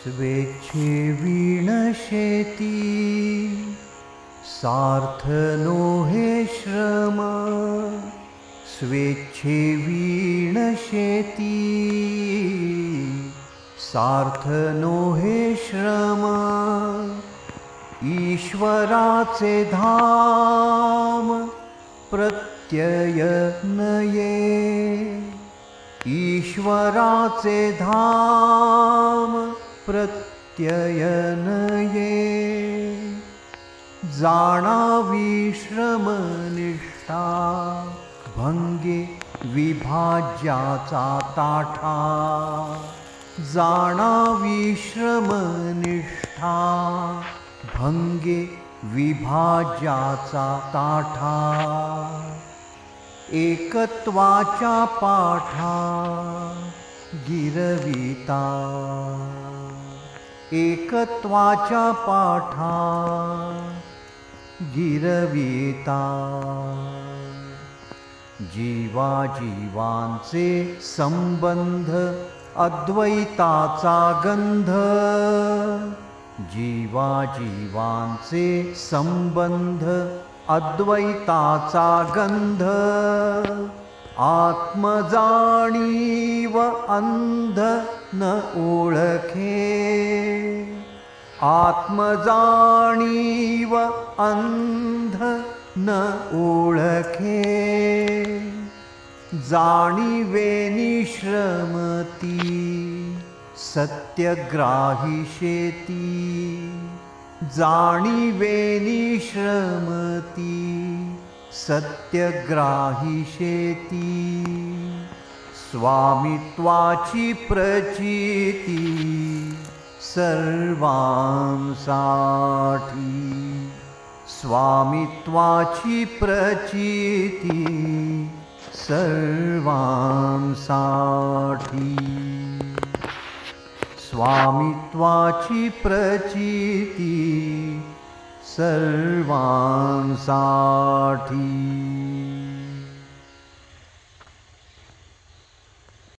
स्वेच्छे विणशेती सार्थ नो हे श्रम स्वेच्छे विणशेती सार्थ नो हे श्रम ईश्वराचे धाम प्रत्यय नये ईश्वराचे धाम प्रत्यय नये जाणावी श्रमनिष्ठा भंगे विभाज्याचा ताठा जाणावी श्रमनिष्ठा भंगे विभाज्याचा ताठा एकत्वाच्या पाठा गिरविता एकत्वाच्या पाठा गिरविता जीवाजीवांचे संबंध अद्वैताचा गंध जीवाजीवांचे संबंध अद्वैताचा गंध आत्मजाणीव अंध न ओळखे आत्मजाणीव अंध न ओळखे जाणीवे निश्रमती सत्यग्राही शेती जाणीवे निश्रमती सत्यग्राही शेती स्वामित्वाची प्रचिती सर्वांसाठी स्वामित्वाची प्रचिती सर्वांसाठी स्वामित्वाची प्रचिती सर्वांसाठी।